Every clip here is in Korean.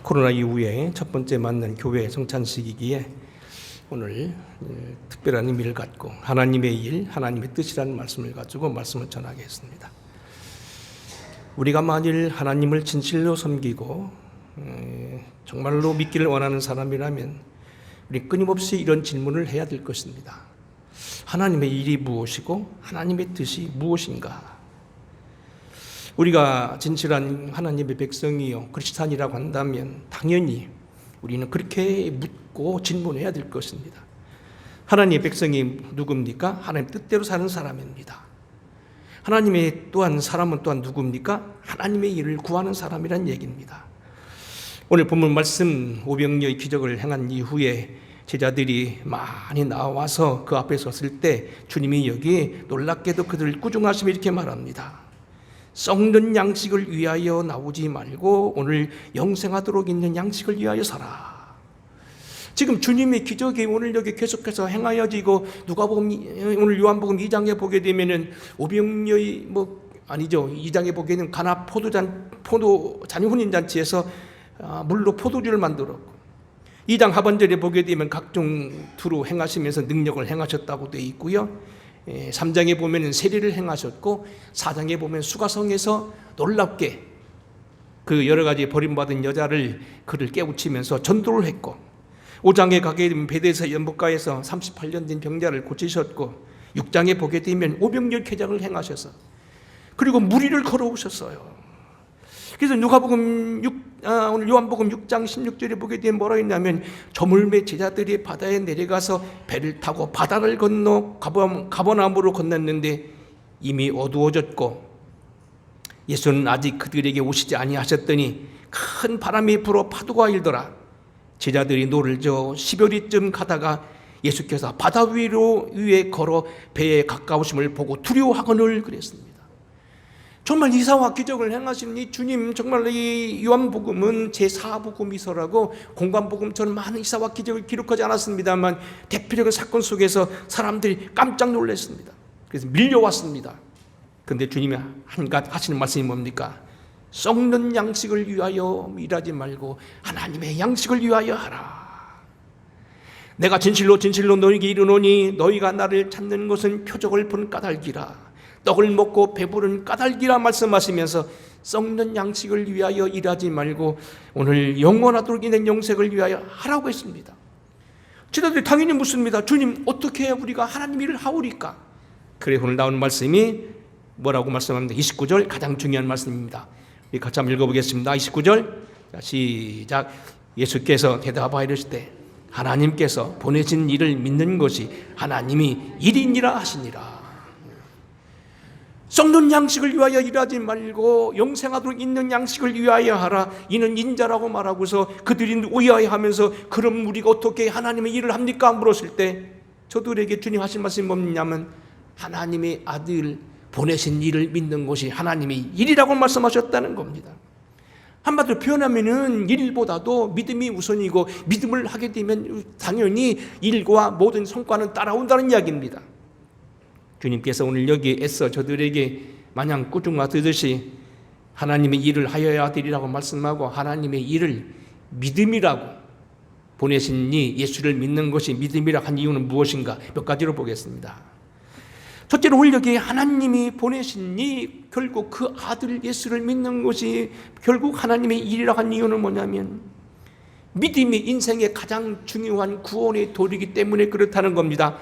코로나 이후에 첫 번째 맞는 교회 성찬식이기에 오늘 특별한 의미를 갖고 하나님의 일, 하나님의 뜻이라는 말씀을 가지고 말씀을 전하겠습니다. 우리가 만일 하나님을 진실로 섬기고 정말로 믿기를 원하는 사람이라면 우리 끊임없이 이런 질문을 해야 될 것입니다. 하나님의 일이 무엇이고 하나님의 뜻이 무엇인가? 우리가 진실한 하나님의 백성이요 그리스도인이라고 한다면 당연히 우리는 그렇게 묻고 질문해야 될 것입니다. 하나님의 백성이 누굽니까? 하나님 뜻대로 사는 사람입니다. 하나님의 또한 사람은 또한 누굽니까? 하나님의 일을 구하는 사람이란 얘기입니다. 오늘 본문 말씀 오병이어의 기적을 행한 이후에 제자들이 많이 나와서 그 앞에 섰을 때 주님이 여기 놀랍게도 그들을 꾸중하시며 이렇게 말합니다. 썩는 양식을 위하여 나오지 말고 오늘 영생하도록 있는 양식을 위하여 살아. 지금 주님의 기적이 오늘 여기 계속해서 행하여지고 누가복음 오늘 요한복음 2장에 보게 되면은 오병이어의 아니죠. 2장에 보게 되면 가나 포도 잔이 혼인 잔치에서 물로 포도주를 만들었고 2장 하반절에 보게 되면 각종 두루 행하시면서 능력을 행하셨다고 되어 있고요. 3장에 보면 세례를 행하셨고 4장에 보면 수가성에서 놀랍게 그 여러 가지 버림받은 여자를 그를 깨우치면서 전도를 했고 5장에 가게 되면 베데스다 연못가에서 38년 된 병자를 고치셨고 6장에 보게 되면 오병이어 쾌장을 행하셔서 그리고 무리를 걸어오셨어요. 그래서 오늘 요한복음 6장 16절에 보게 되면 뭐라 했냐면 저물매 제자들이 바다에 내려가서 배를 타고 바다를 건너 가버나움으로 건넜는데 이미 어두워졌고 예수는 아직 그들에게 오시지 아니하셨더니 큰 바람이 불어 파도가 일더라. 제자들이 노를 저어 10여리쯤 가다가 예수께서 바다 위에 걸어 배에 가까우심을 보고 두려워하거늘 그랬습니다. 정말 이사와 기적을 행하시는 이 주님, 정말 이 요한복음은 제4복음이서라고 공관복음처럼 많은 이사와 기적을 기록하지 않았습니다만 대표적인 사건 속에서 사람들이 깜짝 놀랐습니다. 그래서 밀려왔습니다. 그런데 주님이 한갓 하시는 말씀이 뭡니까? 썩는 양식을 위하여 일하지 말고 하나님의 양식을 위하여 하라. 내가 진실로 너희에게 이르노니 너희가 나를 찾는 것은 표적을 본 까닭이라. 떡을 먹고 배부른 까닭이라 말씀하시면서 썩는 양식을 위하여 일하지 말고 오늘 영원하도록 있는 영생을 위하여 하라고 했습니다. 제자들이 당연히 묻습니다. 주님, 어떻게 우리가 하나님 일을 하오리까? 그래 오늘 나오는 말씀이 뭐라고 말씀합니다. 29절 가장 중요한 말씀입니다. 우리 같이 한번 읽어보겠습니다. 29절 시작. 예수께서 대답하여 이르실 때 하나님께서 보내신 일을 믿는 것이 하나님이 일이니라 하시니라. 썩는 양식을 위하여 일하지 말고 영생하도록 있는 양식을 위하여 하라. 이는 인자라고 말하고서 그들이 오해하면서 그럼 우리가 어떻게 하나님의 일을 합니까? 물었을 때 저들에게 주님 하신 말씀이 뭐냐면 하나님의 아들 보내신 일을 믿는 것이 하나님의 일이라고 말씀하셨다는 겁니다. 한마디로 표현하면은 일보다도 믿음이 우선이고 믿음을 하게 되면 당연히 일과 모든 성과는 따라온다는 이야기입니다. 주님께서 오늘 여기 애써 저들에게 마냥 꾸중하듯이 하나님의 일을 하여야 되리라고 말씀하고 하나님의 일을 믿음이라고 보내시니 예수를 믿는 것이 믿음이라 한 이유는 무엇인가? 몇 가지로 보겠습니다. 첫째로 오늘 여기 하나님이 보내시니 결국 그 아들 예수를 믿는 것이 결국 하나님의 일이라 한 이유는 뭐냐면 믿음이 인생의 가장 중요한 구원의 도리이기 때문에 그렇다는 겁니다.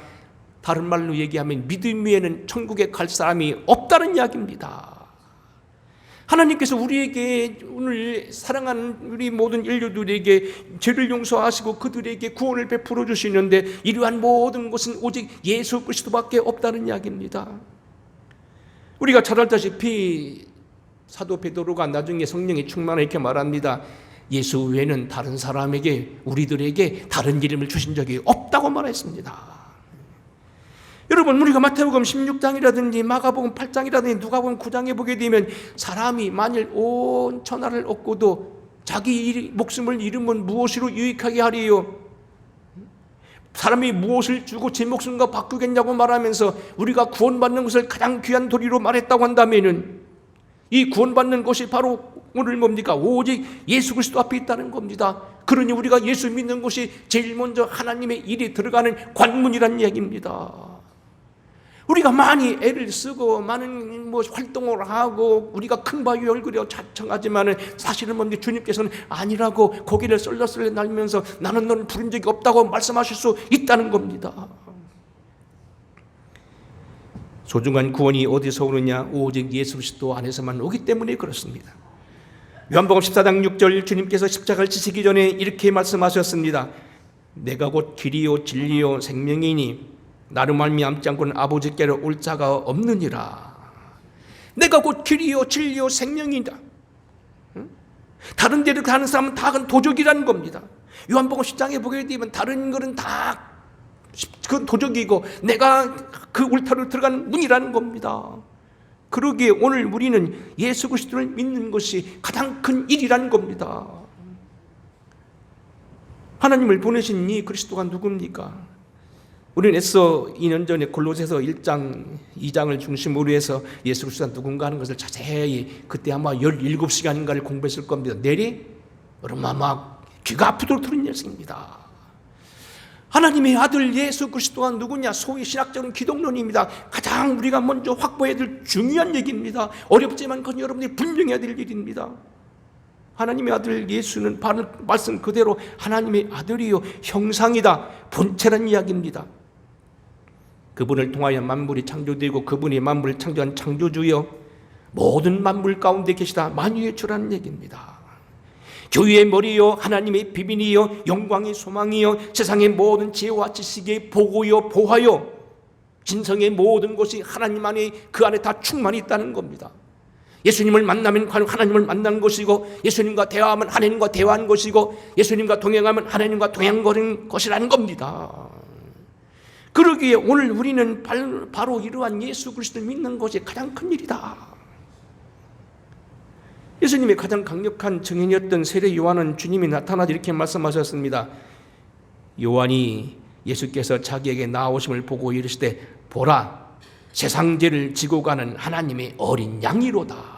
다른 말로 얘기하면 믿음 위에는 천국에 갈 사람이 없다는 이야기입니다. 하나님께서 우리에게 오늘 사랑하는 우리 모든 인류들에게 죄를 용서하시고 그들에게 구원을 베풀어 주시는데 이러한 모든 것은 오직 예수 그리스도밖에 없다는 이야기입니다. 우리가 잘 알다시피 사도 베드로가 나중에 성령이 충만해 이렇게 말합니다. 예수 외에는 다른 사람에게 우리들에게 다른 이름을 주신 적이 없다고 말했습니다. 여러분 우리가 마태복음 16장이라든지 마가복음 8장이라든지 누가복음 9장에 보게 되면 사람이 만일 온 천하를 얻고도 자기 목숨을 잃으면 무엇으로 유익하게 하리요? 사람이 무엇을 주고 제 목숨과 바꾸겠냐고 말하면서 우리가 구원받는 것을 가장 귀한 도리로 말했다고 한다면은 이 구원받는 것이 바로 오늘 뭡니까? 오직 예수 그리스도 앞에 있다는 겁니다. 그러니 우리가 예수 믿는 것이 제일 먼저 하나님의 일이 들어가는 관문이란 이야기입니다. 우리가 많이 애를 쓰고 많은 활동을 하고 우리가 큰 바위 얼굴에 자청하지만은 사실은 뭡니까? 주님께서는 아니라고 고개를 썰렁썰렁 날면서 나는 너를 부른 적이 없다고 말씀하실 수 있다는 겁니다. 소중한 구원이 어디서 오느냐? 오직 예수 그리스도 안에서만 오기 때문에 그렇습니다. 요한복음 14장 6절 주님께서 십자가를 지시기 전에 이렇게 말씀하셨습니다. 내가 곧 길이요 진리요 생명이니 나를 말미암지 않고는 아버지께로 올 자가 없느니라. 내가 곧 길이요 진리요 생명이다. 다른 데로 가는 사람은 다 도적이라는 겁니다. 요한복음 10장에 보게 되면 다른 것은 다 그 도적이고 내가 그 울타리로 들어가는 문이라는 겁니다. 그러기에 오늘 우리는 예수 그리스도를 믿는 것이 가장 큰 일이라는 겁니다. 하나님을 보내신 이 그리스도가 누굽니까? 우리는 애써 2년 전에 골로새서 1장, 2장을 중심으로 해서 예수 그리스도가 누군가 하는 것을 자세히 그때 아마 17시간인가를 공부했을 겁니다. 내리 얼마나 귀가 아프도록 들은 녀석입니다. 하나님의 아들 예수 그리스도가 누구냐? 소위 신학적인 기독론입니다. 가장 우리가 먼저 확보해야 될 중요한 얘기입니다. 어렵지만 그건 여러분들이 분명해야 될 일입니다. 하나님의 아들 예수는 말씀 그대로 하나님의 아들이요 형상이다, 본체란 이야기입니다. 그분을 통하여 만물이 창조되고 그분이 만물을 창조한 창조주여 모든 만물 가운데 계시다 만유의 주라는 얘기입니다. 교회의 머리요 하나님의 비밀이요 영광의 소망이요 세상의 모든 지혜와 지식의 보고요 보화요 진성의 모든 것이 하나님 안에 그 안에 다 충만히 있다는 겁니다. 예수님을 만나면 하나님을 만나는 것이고 예수님과 대화하면 하나님과 대화하는 것이고 예수님과 동행하면 하나님과 동행하는 것이라는 겁니다. 그러기에 오늘 우리는 바로 이러한 예수 그리스도를 믿는 것이 가장 큰 일이다. 예수님의 가장 강력한 증인이었던 세례 요한은 주님이 나타나서 이렇게 말씀하셨습니다. 요한이 예수께서 자기에게 나오심을 보고 이르시되 보라 세상 죄를 지고 가는 하나님의 어린 양이로다.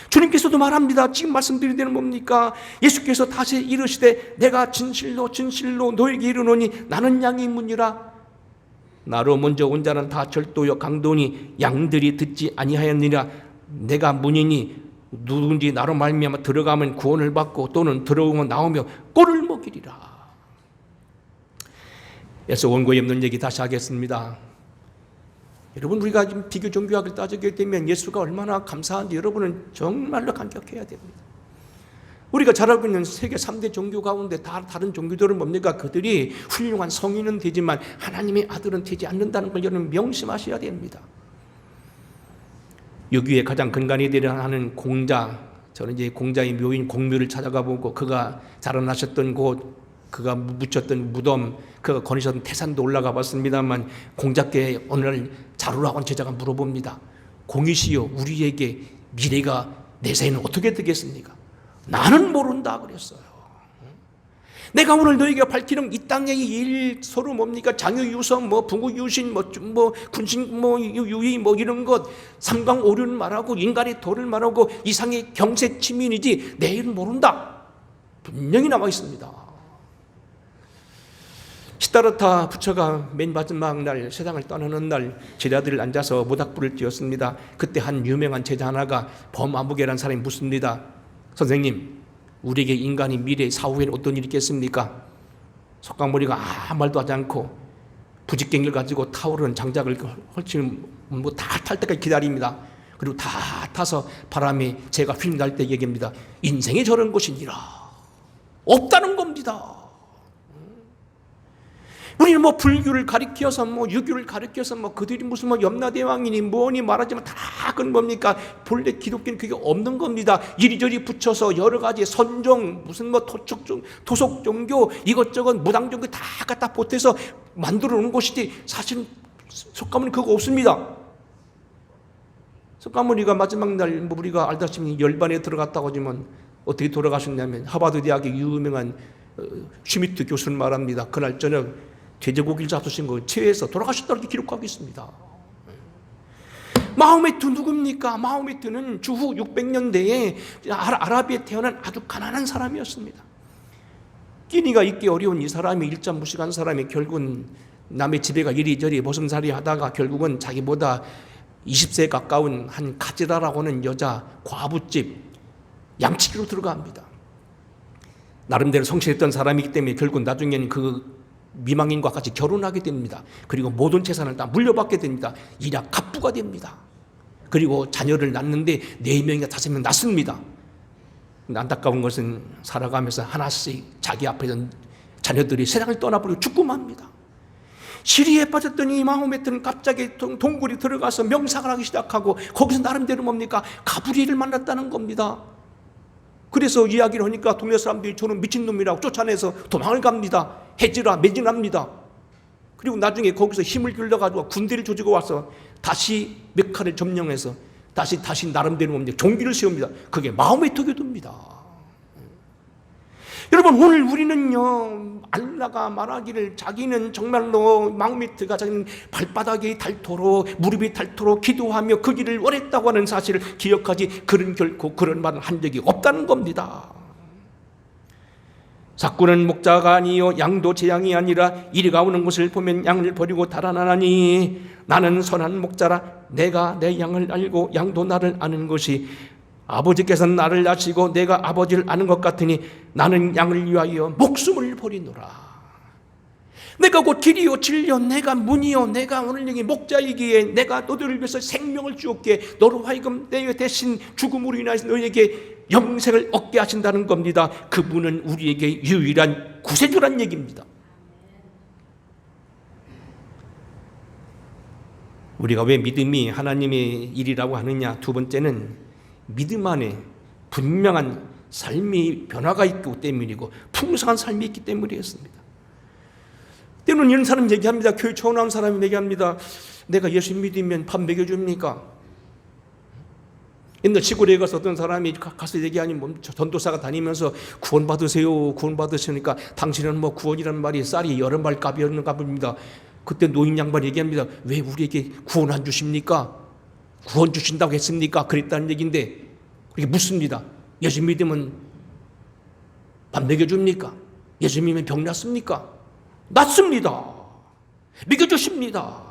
주님께서도 말합니다. 지금 말씀드린 데는 뭡니까? 예수께서 다시 이르시되 내가 진실로 진실로 너에게 이르노니 나는 양의 문이라. 나로 먼저 온 자는 다 절도요 강도니 양들이 듣지 아니하였느니라. 내가 문이니 누군지 나로 말미암아 들어가면 구원을 받고 또는 들어오면 나오며 꼴을 먹이리라. 그래서 원고에 없는 얘기 다시 하겠습니다. 여러분 우리가 지금 비교 종교학을 따지게 되면 예수가 얼마나 감사한지 여러분은 정말로 감격해야 됩니다. 우리가 잘 알고 있는 세계 3대 종교 가운데 다른 종교들은 뭡니까? 그들이 훌륭한 성인은 되지만 하나님의 아들은 되지 않는다는 걸 여러분 명심하셔야 됩니다. 여기에 가장 근간이 되려 하는 공자, 저는 이제 공자의 묘인 공묘를 찾아가 보고 그가 자라나셨던 곳, 그가 묻혔던 무덤, 그가 거니셨던 태산도 올라가 봤습니다만 공자께 어느 날 자루라고 한 제자가 물어봅니다. 공이시여 우리에게 미래가 내세에는 어떻게 되겠습니까? 나는 모른다 그랬어요. 내가 오늘 너에게 밝히는 이 땅의 일 서로 뭡니까? 장유유성, 붕우유신, 군신, 유의, 이런 것, 삼강오륜 말하고 인간의 도를 말하고 이상의 경세 치민이지 내일은 모른다. 분명히 나와 있습니다. 시다르타 부처가 맨 마지막 날 세상을 떠나는 날 제자들을 앉아서 모닥불을 띄웠습니다. 그때 한 유명한 제자 하나가 범아무개라는 사람이 묻습니다. 선생님, 우리에게 인간이 미래 사후에는 어떤 일이 있겠습니까? 석가모니가 아무 말도 하지 않고 부직갱이를 가지고 타오르는 장작을 헐치는 다 탈 때까지 기다립니다. 그리고 다 타서 바람에 재가 휘날 때 얘기합니다. 인생이 저런 것이니라. 없다는 겁니다. 우리는 불교를 가리켜서 유교를 가리켜서 그들이 무슨 염라대왕이니 뭐니 말하지만 다 그건 뭡니까? 본래 기독교는 그게 없는 겁니다. 이리저리 붙여서 여러 가지 선종 무슨 토속 종교 이것저것 무당 종교 다 갖다 보태서 만들어 놓은 것이지 사실은 석가모니 그거 없습니다. 석가모니가 마지막 날 우리가 알다시피 열반에 들어갔다고 하지만 어떻게 돌아가셨냐면 하버드 대학의 유명한 슈미트 교수는 말합니다. 그날 저녁 돼지고기를 잡수신 거 체해서 돌아가셨다고 기록하고 있습니다. 마호메트 누굽니까? 마호메트는 주후 600년대에 아라비에 태어난 아주 가난한 사람이었습니다. 끼니가 있기 어려운 이 사람이 일자무식한 사람이 결국은 남의 집에 가 이리저리 보슴살이 하다가 결국은 자기보다 20세에 가까운 한 가지라라고 하는 여자 과부집 양치기로 들어갑니다. 나름대로 성실했던 사람이기 때문에 결국 나중에는 그 미망인과 같이 결혼하게 됩니다. 그리고 모든 재산을 다 물려받게 됩니다. 일약 갑부가 됩니다. 그리고 자녀를 낳는데 4명이나 5명 낳습니다. 안타까운 것은 살아가면서 하나씩 자기 앞에 있는 자녀들이 세상을 떠나버리고 죽고 맙니다. 시리에 빠졌던 이 마호메트는 갑자기 동굴에 들어가서 명상을 하기 시작하고 거기서 나름대로 뭡니까? 가브리엘을 만났다는 겁니다. 그래서 이야기를 하니까 동네 사람들이 저는 미친놈이라고 쫓아내서 도망을 갑니다. 해지라 매진합니다. 그리고 나중에 거기서 힘을 길러가지고 군대를 조지고 와서 다시 메카를 점령해서 다시 나름대로 뭡니까? 종기를 세웁니다. 그게 마호메트 교도입니다. 여러분, 오늘 우리는요, 알라가 말하기를 자기는 정말로 마호메트가 자기는 발바닥이 닳도록 무릎이 닳도록 기도하며 그 길을 원했다고 하는 사실을 기억하지, 그는 결코 그런 말을 한 적이 없다는 겁니다. 삭구는 목자가 아니요 양도 재앙이 아니라 이리가 오는 곳을 보면 양을 버리고 달아나나니 나는 선한 목자라 내가 내 양을 알고 양도 나를 아는 것이 아버지께서 나를 아시고 내가 아버지를 아는 것 같으니 나는 양을 위하여 목숨을 버리노라. 내가 곧 길이요 진리요 내가 문이요 내가 오늘 여기 목자이기에 내가 너희를 위해서 생명을 주었기에 너로 하여금 내 대신 죽음으로 인하여서 너희에게 영생을 얻게 하신다는 겁니다. 그분은 우리에게 유일한 구세주란 얘기입니다. 우리가 왜 믿음이 하나님의 일이라고 하느냐? 두 번째는 믿음 안에 분명한 삶의 변화가 있기 때문이고 풍성한 삶이 있기 때문이었습니다. 때로는 이런 사람 얘기합니다. 교회 처음 나온 사람이 얘기합니다. 내가 예수 믿으면 밥 먹여줍니까? 옛날 시골에 가서 어떤 사람이 가서 얘기하니 전도사가 다니면서 구원 받으세요. 구원 받으시니까 당신은 뭐 구원이라는 말이 쌀이 여러 발 값이었는가 봅니다. 그때 노인 양반 얘기합니다. 왜 우리에게 구원 안 주십니까? 구원 주신다고 했습니까? 그랬다는 얘기인데 그렇게 묻습니다. 예수 믿으면 밥 먹여줍니까? 예수 믿으면 병 낫습니까? 낫습니다. 먹여주십니다.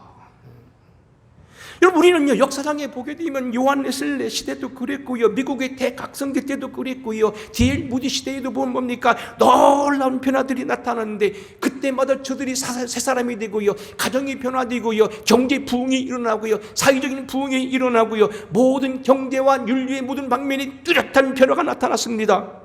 여러분, 우리는요, 역사상에 보게 되면 요한 웨슬레 시대도 그랬고요, 미국의 대각성기 때도 그랬고요, D.L. 무디 시대에도 보면 뭡니까? 놀라운 변화들이 나타나는데 그때마다 저들이 새 사람이 되고요, 가정이 변화되고요, 경제 부흥이 일어나고요, 사회적인 부흥이 일어나고요, 모든 경제와 윤리의 모든 방면이 뚜렷한 변화가 나타났습니다.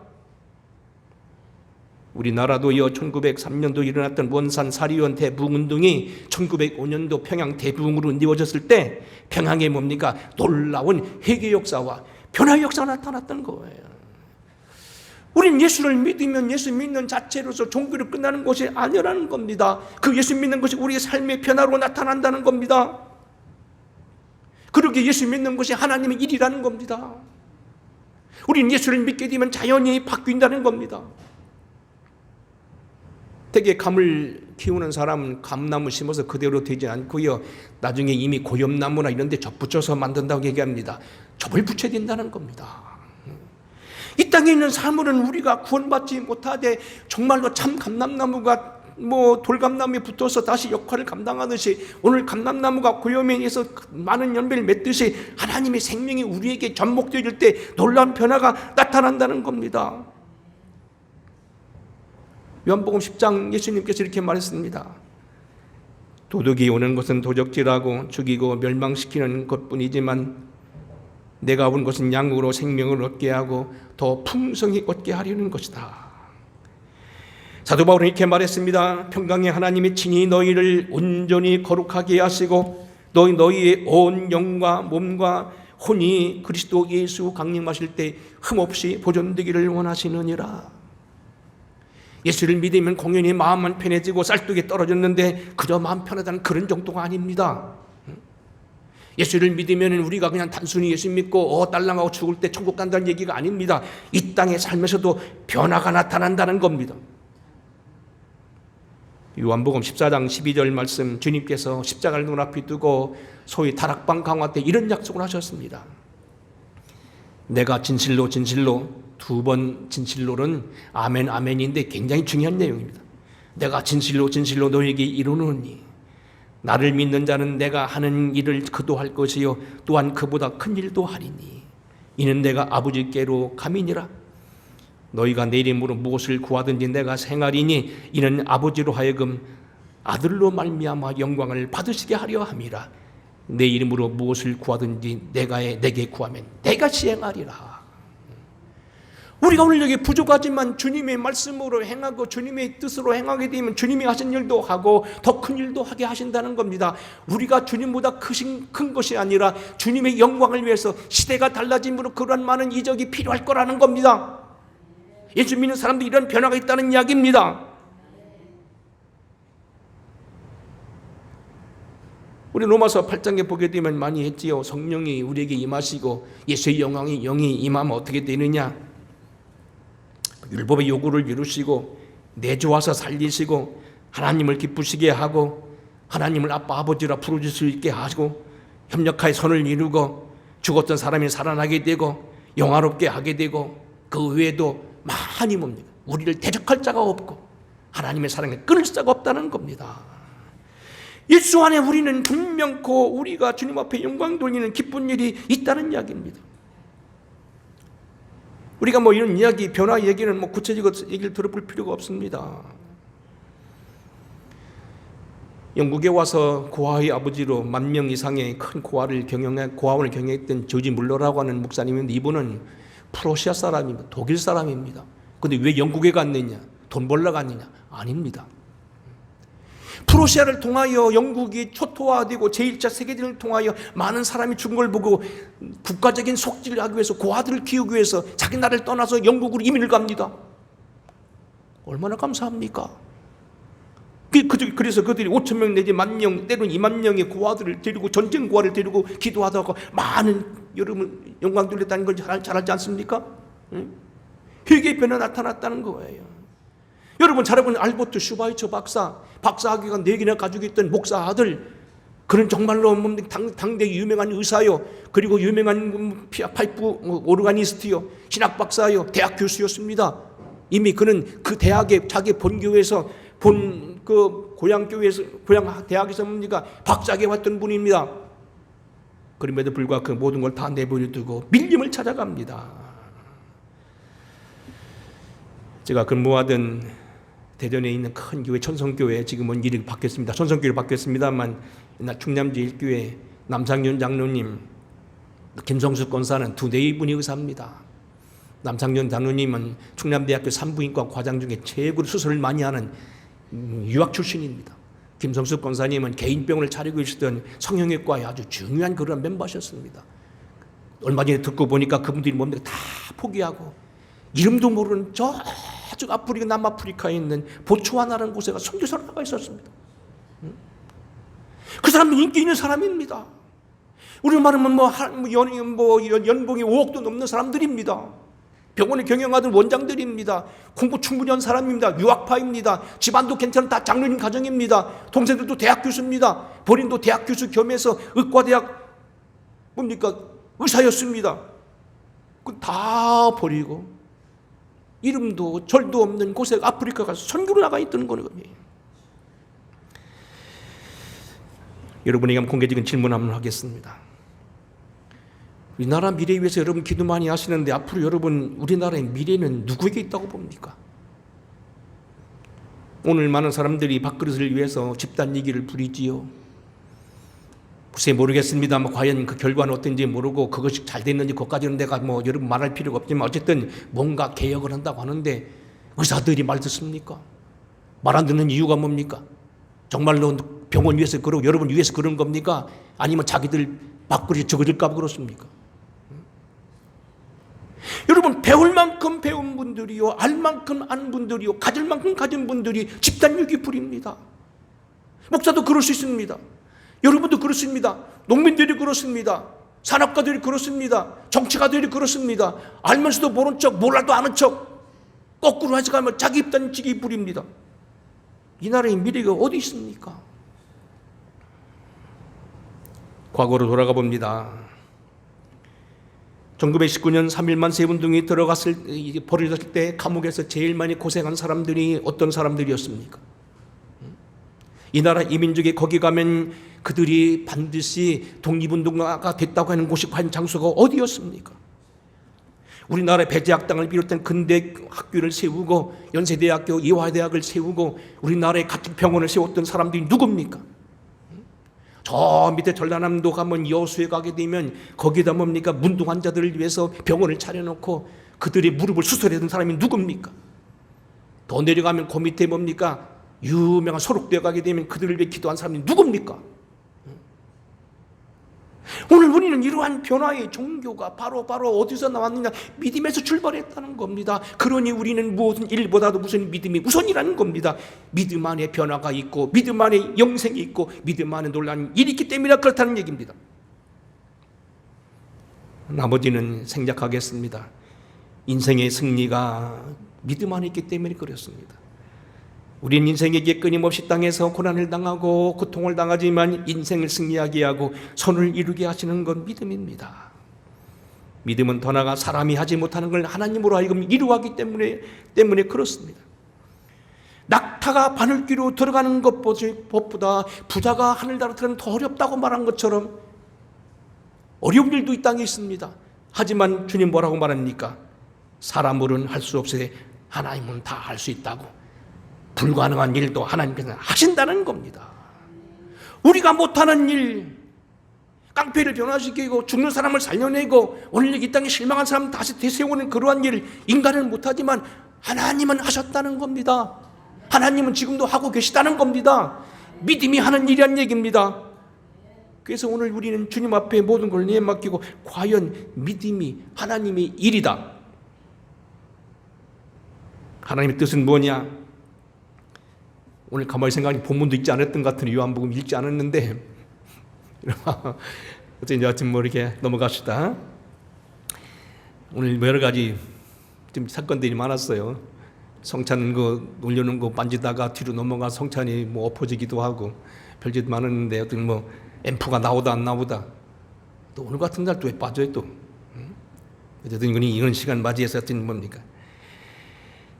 우리나라도요, 1903년도 일어났던 원산 사리원 대부흥운동이 1905년도 평양 대부흥으로 이루어졌을 때 평양에 뭡니까? 놀라운 회개 역사와 변화 역사가 나타났던 거예요. 우린 예수를 믿으면 예수 믿는 자체로서 종교로 끝나는 것이 아니라는 겁니다. 그 예수 믿는 것이 우리의 삶의 변화로 나타난다는 겁니다. 그렇게 예수 믿는 것이 하나님의 일이라는 겁니다. 우린 예수를 믿게 되면 자연이 바뀐다는 겁니다. 되게 감을 키우는 사람은 감나무 심어서 그대로 되지 않고요, 나중에 이미 고엽나무나 이런 데 접붙여서 만든다고 얘기합니다. 접을 붙여야 된다는 겁니다. 이 땅에 있는 사물은 우리가 구원받지 못하되 정말로 참 감람나무가 돌감나무에 붙어서 다시 역할을 감당하듯이 오늘 감람나무가 고염에 의해서 많은 열매를 맺듯이 하나님의 생명이 우리에게 접목되어질 때 놀라운 변화가 나타난다는 겁니다. 요한복음 10장 예수님께서 이렇게 말했습니다. 도둑이 오는 것은 도적질하고 죽이고 멸망시키는 것뿐이지만 내가 온 것은 양으로 생명을 얻게 하고 더 풍성히 얻게 하려는 것이다. 사도 바울은 이렇게 말했습니다. 평강의 하나님이 친히 너희를 온전히 거룩하게 하시고 너희의 온 영과 몸과 혼이 그리스도 예수 강림하실 때 흠없이 보존되기를 원하시느니라. 예수를 믿으면 공연히 마음만 편해지고 쌀뚝이 떨어졌는데 그저 마음 편하다는 그런 정도가 아닙니다. 예수를 믿으면 우리가 그냥 단순히 예수 믿고 딸랑하고 죽을 때 천국 간다는 얘기가 아닙니다. 이 땅의 삶에서도 변화가 나타난다는 겁니다. 요한복음 14장 12절 말씀, 주님께서 십자가를 눈앞에 두고 소위 다락방 강화 때 이런 약속을 하셨습니다. 내가 진실로 진실로, 두 번 진실로는 아멘 아멘인데 굉장히 중요한 내용입니다. 내가 진실로 진실로 너에게 이르노니 나를 믿는 자는 내가 하는 일을 그도 할 것이요 또한 그보다 큰 일도 하리니 이는 내가 아버지께로 감이니라. 너희가 내 이름으로 무엇을 구하든지 내가 행하리니 이는 아버지로 하여금 아들로 말미암아 영광을 받으시게 하려 함이라. 내 이름으로 무엇을 구하든지 내게 구하면 내가 시행하리라. 우리가 오늘 여기 부족하지만 주님의 말씀으로 행하고 주님의 뜻으로 행하게 되면 주님이 하신 일도 하고 더 큰 일도 하게 하신다는 겁니다. 우리가 주님보다 큰 것이 아니라 주님의 영광을 위해서 시대가 달라짐으로 그러한 많은 이적이 필요할 거라는 겁니다. 예수 믿는 사람들이 이런 변화가 있다는 이야기입니다. 우리 로마서 8장에 보게 되면 많이 했지요. 성령이 우리에게 임하시고 예수의 영이 임하면 어떻게 되느냐? 율법의 요구를 이루시고 내주와서 살리시고 하나님을 기쁘시게 하고 하나님을 아빠 아버지라 부르실 수 있게 하시고 협력하여 선을 이루고 죽었던 사람이 살아나게 되고 영화롭게 하게 되고 그 외에도 많이 뭡니까? 우리를 대적할 자가 없고 하나님의 사랑에 끊을 자가 없다는 겁니다. 예수 안에 우리는 분명코 우리가 주님 앞에 영광 돌리는 기쁜 일이 있다는 이야기입니다. 우리가 이런 이야기, 변화 얘기는 구체적으로 얘기를 들어볼 필요가 없습니다. 영국에 와서 고아의 아버지로 10,000명 이상의 큰 고아원을 경영했던 조지 물러라고 하는 목사님인데 이분은 프로시아 사람입니다. 독일 사람입니다. 그런데 왜 영국에 갔느냐? 돈 벌러 갔느냐? 아닙니다. 프로시아를 통하여 영국이 초토화되고 제1차 세계대전을 통하여 많은 사람이 죽은 걸 보고 국가적인 속죄를 하기 위해서 고아들을 키우기 위해서 자기 나라를 떠나서 영국으로 이민을 갑니다. 얼마나 감사합니까? 그래서 그들이 5,000명 내지 10,000명 때로는 20,000명의 고아들을 데리고 전쟁 고아를 데리고 기도하다가 많은 여러분 영광 돌렸다는 걸 잘 알지 않습니까? 회개의 변화 나타났다는 거예요. 여러분 잘 알고 알버트 슈바이처 박사학위가 4개나 가지고 있던 목사 아들, 그는 정말로 당대 유명한 의사요, 그리고 유명한 파이프 오르가니스트요, 신학 박사요, 대학 교수였습니다. 이미 그는 그 대학에 자기 본교에서 그 고향 대학에서 박사학위에 왔던 분입니다. 그럼에도 불구하고 그 모든 걸 다 내버려두고 밀림을 찾아갑니다. 제가 근무하던 대전에 있는 큰 교회 천성교회, 지금은 이름이 바뀌었습니다. 천성교회로 바뀌었습니다만 옛날 충남지 1교회 남상윤 장로님, 김성수 권사는 네 분이 의사입니다. 남상윤 장로님은 충남대학교 산부인과 과장 중에 최고로 수술을 많이 하는 유학 출신입니다. 김성수 권사님은 개인병원을 차리고 있었던 성형외과의 아주 중요한 그런 멤버셨습니다. 얼마 전에 듣고 보니까 그분들이 뭡니까? 다 포기하고 이름도 모르는 저쪽 아프리카, 남아프리카에 있는 보츠와나라는 곳에 가서 선교사로 나가 있었습니다. 그 사람도 인기 있는 사람입니다. 우리 말하면 연봉이 5억도 넘는 사람들입니다. 병원을 경영하던 원장들입니다. 공부 충분히 한 사람입니다. 유학파입니다. 집안도 괜찮은 다 장로님 가정입니다. 동생들도 대학 교수입니다. 본인도 대학 교수 겸해서 의과대학 의사였습니다. 그 다 버리고 이름도 절도 없는 곳에 아프리카 가서 선교로 나가 있던 거예요. 여러분에게 공개적인 질문 한번 하겠습니다. 우리나라 미래에 위해서 여러분 기도 많이 하시는데 앞으로 여러분 우리나라의 미래는 누구에게 있다고 봅니까? 오늘 많은 사람들이 밥그릇을 위해서 집단 이기를 부리지요. 글쎄 모르겠습니다만 과연 그 결과는 어떤지 모르고 그것이 잘 됐는지 그것까지는 내가 여러분 말할 필요가 없지만 어쨌든 뭔가 개혁을 한다고 하는데 의사들이 말 듣습니까? 말 안 듣는 이유가 뭡니까? 정말로 병원 위해서 그러고 여러분 위해서 그런 겁니까? 아니면 자기들 밥그릇이 적어질까 봐 그렇습니까? 여러분 배울 만큼 배운 분들이요, 알 만큼 안 분들이요, 가질 만큼 가진 분들이 집단유기 부립니다. 목사도 그럴 수 있습니다. 여러분도 그렇습니다. 농민들이 그렇습니다. 산업가들이 그렇습니다. 정치가들이 그렇습니다. 알면서도 모른 척, 몰라도 아는 척, 거꾸로 해석하면 자기 입단지기 부립니다. 이 나라의 미래가 어디 있습니까? 과거로 돌아가 봅니다. 1919년 3.1만 세운동이 벌어졌을 때 감옥에서 제일 많이 고생한 사람들이 어떤 사람들이었습니까? 이 나라 이민족이 거기 가면 그들이 반드시 독립운동가가 됐다고 하는 곳이 과연 장소가 어디였습니까? 우리나라 배제학당을 비롯한 근대 학교를 세우고 연세대학교, 이화대학을 세우고 우리나라의 같은 병원을 세웠던 사람들이 누굽니까? 저 밑에 전라남도 가면 여수에 가게 되면 거기다 뭡니까? 문둥 환자들을 위해서 병원을 차려놓고 그들의 무릎을 수술했던 사람이 누굽니까? 더 내려가면 그 밑에 뭡니까? 유명한 소록대에 가게 되면 그들을 위해 기도한 사람이 누굽니까? 오늘 우리는 이러한 변화의 종교가 바로 어디서 나왔느냐? 믿음에서 출발했다는 겁니다. 그러니 우리는 무슨 일보다도 무슨 믿음이 우선이라는 겁니다. 믿음 안에 변화가 있고 믿음 안에 영생이 있고 믿음 안에 놀라운 일이 있기 때문에 그렇다는 얘기입니다. 나머지는 생략하겠습니다. 인생의 승리가 믿음 안에 있기 때문에 그렇습니다. 우리는 인생에게 끊임없이 땅에서 고난을 당하고 고통을 당하지만 인생을 승리하게 하고 선을 이루게 하시는 건 믿음입니다. 믿음은 더 나아가 사람이 하지 못하는 걸 하나님으로 하여금 이루하기 때문에 그렇습니다. 낙타가 바늘귀로 들어가는 것보다 부자가 하늘나라 들어가는 더 어렵다고 말한 것처럼 어려운 일도 이 땅에 있습니다. 하지만 주님 뭐라고 말합니까? 사람으로는 할 수 없으되 하나님은 다 할 수 있다고. 불가능한 일도 하나님께서 하신다는 겁니다. 우리가 못하는 일, 깡패를 변화시키고 죽는 사람을 살려내고 오늘 이 땅에 실망한 사람 다시 되세우는 그러한 일을 인간은 못하지만 하나님은 하셨다는 겁니다. 하나님은 지금도 하고 계시다는 겁니다. 믿음이 하는 일이란 얘기입니다. 그래서 오늘 우리는 주님 앞에 모든 걸 내맡기고 과연 믿음이 하나님의 일이다. 하나님의 뜻은 뭐냐? 오늘 가만히 생각하니 본문도 읽지 않았던 것 같은 요한복음 읽지 않았는데 어쨌든 여하튼 이렇게 넘어갑시다. 오늘 여러 가지 좀 사건들이 많았어요. 성찬 올려놓은 거 만지다가 뒤로 넘어가 성찬이 엎어지기도 하고 별짓 많았는데 어떤 앰프가 나오다 안 나오다 또 오늘 같은 날 또 왜 빠져요 또. 어쨌든 이런 시간 맞이해서 어떤 뭡니까?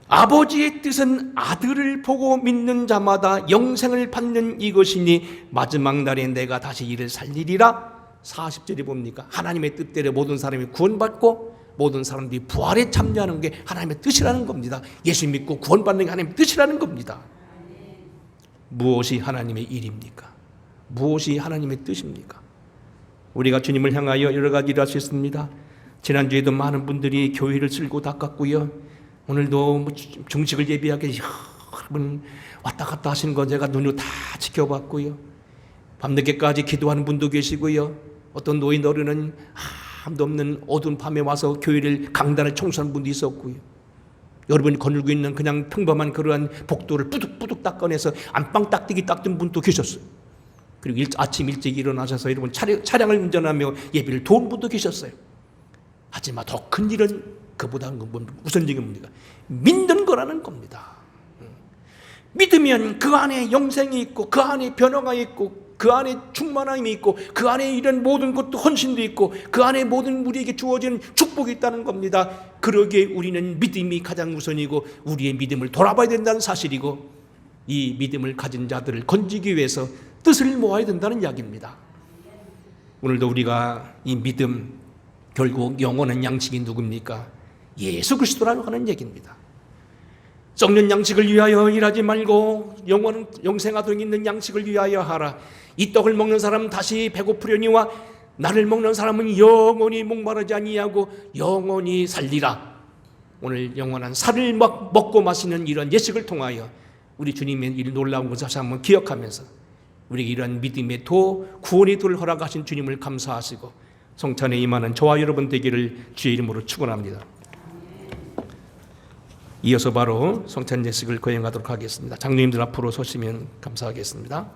아버지의 뜻은 아들을 보고 믿는 자마다 영생을 받는 이것이니 마지막 날에 내가 다시 이를 살리리라. 40절에 봅니까? 하나님의 뜻대로 모든 사람이 구원받고 모든 사람들이 부활에 참여하는 게 하나님의 뜻이라는 겁니다. 예수 믿고 구원받는 게 하나님의 뜻이라는 겁니다. 무엇이 하나님의 일입니까? 무엇이 하나님의 뜻입니까? 우리가 주님을 향하여 여러 가지 일을 할 수 있습니다. 지난주에도 많은 분들이 교회를 쓸고 닦았고요. 오늘도 중식을 예비하게 여러분 왔다 갔다 하시는 거 제가 눈으로 다 지켜봤고요. 밤늦게까지 기도하는 분도 계시고요. 어떤 노인 어른은 아무도 없는 어두운 밤에 와서 교회를 강단을 청소하는 분도 있었고요. 여러분이 거닐고 있는 그냥 평범한 그러한 복도를 뿌둑뿌둑 닦아내서 안방 닦기 닦던 분도 계셨어요. 그리고 아침 일찍 일어나셔서 여러분 차량을 운전하며 예배를 도운 분도 계셨어요. 하지만 더 큰 일은 그보다 우선적인 뭡니까? 믿는 거라는 겁니다. 믿으면 그 안에 영생이 있고 그 안에 변화가 있고 그 안에 충만함이 있고 그 안에 이런 모든 것도 헌신도 있고 그 안에 모든 우리에게 주어지는 축복이 있다는 겁니다. 그러기에 우리는 믿음이 가장 우선이고 우리의 믿음을 돌아봐야 된다는 사실이고 이 믿음을 가진 자들을 건지기 위해서 뜻을 모아야 된다는 이야기입니다. 오늘도 우리가 이 믿음 결국 영원한 양식이 누굽니까? 예수 그리스도라고 하는 얘기입니다. 썩는 양식을 위하여 일하지 말고 영생하도록 있는 양식을 위하여 하라. 이 떡을 먹는 사람은 다시 배고프려니와 나를 먹는 사람은 영원히 목마르지 아니하고 영원히 살리라. 오늘 영원한 살을 먹고 마시는 이런 예식을 통하여 우리 주님의 이 놀라운 것을 다시 한번 기억하면서 우리에게 이런 믿음의 구원의 도를 허락하신 주님을 감사하시고 성찬에 임하는 저와 여러분 되기를 주의 이름으로 축원합니다. 이어서 바로 성찬 예식을 거행하도록 하겠습니다. 장로님들 앞으로 서시면 감사하겠습니다.